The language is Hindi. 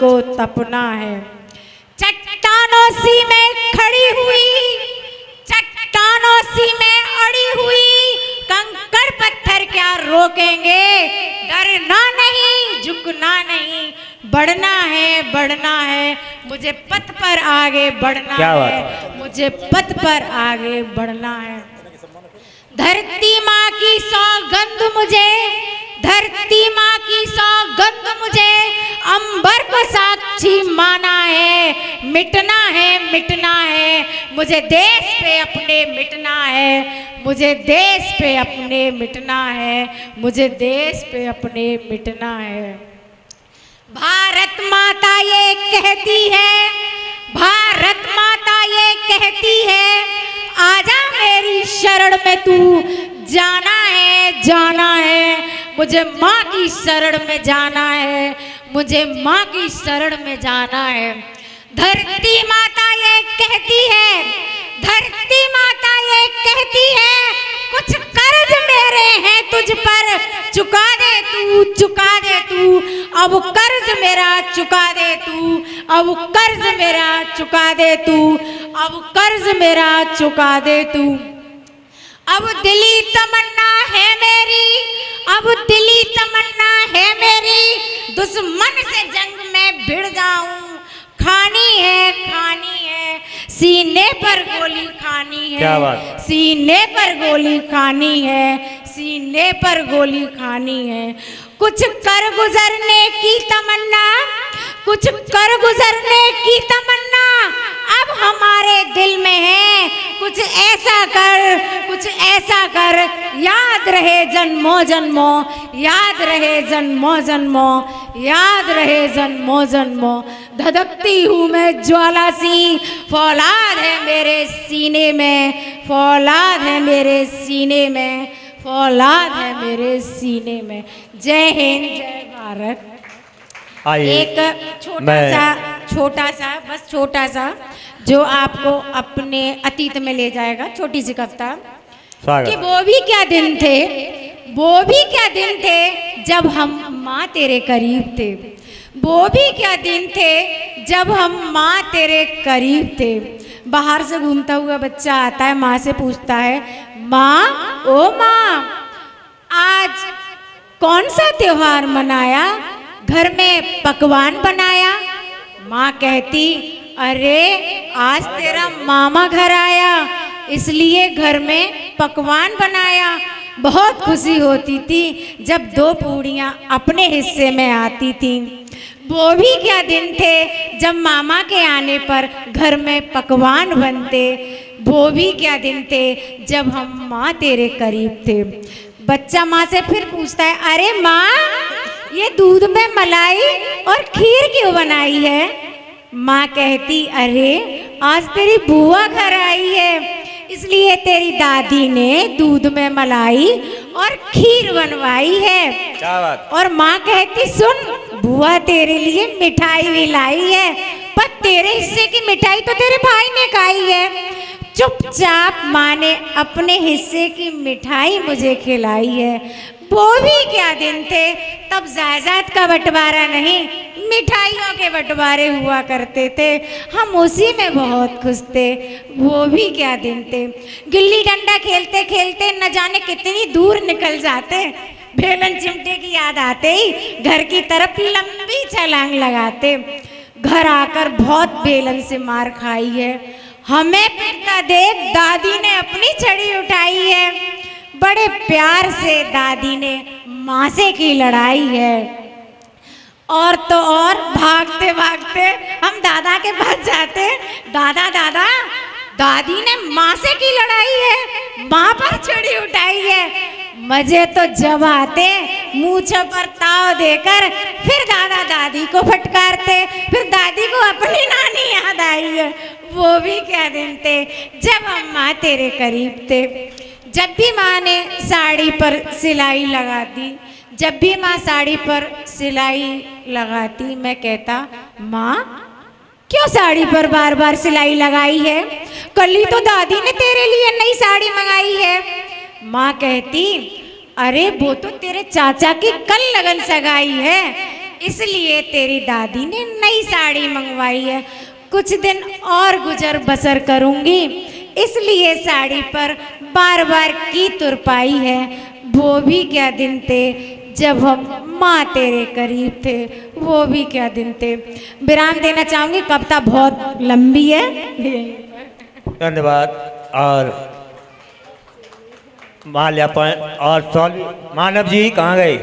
को तपना है। चट्टानों सी में खड़ी हुई, चट्टानों सी में अड़ी हुई, कंकड़ पत्थर क्या रोकेंगे। डरना नहीं, झुकना नहीं, बढ़ना है, बढ़ना है, मुझे पथ पर आगे बढ़ना है, मुझे पथ पर आगे बढ़ना है। धरती माँ की सौगंध मुझे, धरती माँ की सौगंध मुझे, अंबर को साक्षी माना है। मिटना है, मिटना है, मुझे देश पे अपने मिटना है, मुझे देश पे अपने मिटना है, मुझे देश पे अपने मिटना है। भारत माता ये कहती है, भारत माता ये कहती है, आजा मेरी शरण में तू, जाना है, जाना है, मुझे माँ की शरण में जाना है, मुझे माँ की शरण में जाना है। धरती माता ये कहती है, धरती माता ये कहती है, कुछ कर्ज मेरे हैं तुझ पर, चुका दे तू, चुका दे तू, अब कर्ज मेरा चुका दे तू, अब कर्ज मेरा चुका दे तू, अब कर्ज मेरा चुका दे तू। अब दिली तमन्ना है मेरी, अब दिली तमन्ना है मेरी, दुश्मन से जंग में भिड़ जाऊं, खानी है, खानी है, सीने पर गोली खानी है, क्या बात? सीने पर गोली खानी है, सीने पर गोली खानी है। कुछ कर गुजरने की तमन्ना, कुछ कर गुजरने की तमन्ना अब हमारे दिल में है। कुछ ऐसा कर, कुछ ऐसा कर, याद रहे जन्मों जन्मों, याद रहे जन्मों जन्मों, याद रहे जन्मों जन्मों। धधकती हूँ मैं ज्वाला सी, फौलाद है मेरे सीने में, फौलाद है मेरे सीने में, फौलाद है मेरे सीने में। जय हिंद, जय भारत। एक छोटा सा बस छोटा सा जो आपको अपने अतीत में ले जाएगा, छोटी सी कविता कि वो भी क्या दिन थे, वो भी क्या दिन थे जब हम माँ तेरे करीब थे, वो भी क्या दिन थे जब हम माँ तेरे करीब थे। बाहर से घूमता हुआ बच्चा आता है, माँ से पूछता है, माँ ओ माँ आज कौन सा त्योहार मनाया, घर में पकवान बनाया। माँ कहती, अरे आज तेरा मामा घर आया इसलिए घर में पकवान बनाया। बहुत खुशी होती थी जब दो पूड़ियाँ अपने हिस्से में आती थी। वो भी क्या दिन थे जब मामा के आने पर घर में पकवान बनते। वो भी क्या दिन थे जब हम माँ तेरे करीब थे। बच्चा माँ से फिर पूछता है, अरे माँ ये दूध में मलाई और खीर क्यों बनाई है। माँ कहती, अरे आज तेरी बुआ घर आई है इसलिए तेरी दादी ने दूध में मलाई और खीर बनवाई है। क्या बात? और माँ कहती, सुन बुआ तेरे लिए मिठाई भी लाई है, पर तेरे हिस्से की मिठाई तो तेरे भाई ने खाई है। चुपचाप माँ ने अपने हिस्से की मिठाई मुझे खिलाई है। वो भी क्या दिन थे तब जायदाद का बंटवारा नहीं, मिठाइयों के बंटवारे हुआ करते थे, हम उसी में बहुत खुश थे। वो भी क्या दिन थे। गिल्ली डंडा खेलते खेलते न जाने कितनी दूर निकल जाते, बेलन चिमटे की याद आते ही घर की तरफ लंबी छलांग लगाते। घर आकर बहुत बेलन से मार खाई है, हमें पिटता देख दादी ने अपनी छड़ी उठाई है। बड़े प्यार से दादी ने माँ से की लड़ाई है। और तो और भागते भागते हम दादा के पास जाते, दादा दादा दादी ने माँ से की लड़ाई है, माँ पर छड़ी उठाई है। मजे तो जब आते मूंछों पर ताव देकर फिर दादा दादी को फटकारते, फिर दादी को अपनी नानी याद आई है। वो भी क्या दिन थे जब हम माँ तेरे करीब थे। जब भी माँ ने साड़ी पर सिलाई लगाती, जब भी माँ साड़ी पर सिलाई लगाती, मैं कहता, माँ क्यों साड़ी पर बार बार सिलाई लगाई है, कल ही तो दादी ने तेरे लिए नई साड़ी मंगाई है। माँ कहती, अरे वो तो तेरे चाचा की कल लगन सगाई है, इसलिए तेरी दादी ने नई साड़ी मंगवाई है। कुछ दिन और गुजर बसर करूंगी, इसलिए साड़ी पर बार बार की तुरपाई है। वो भी क्या दिन थे जब हम माँ तेरे करीब थे, वो भी क्या दिन थे। विराम देना चाहूंगी, कविता बहुत लंबी है। धन्यवाद। और माल्यार्पण और मानव जी कहाँ गए?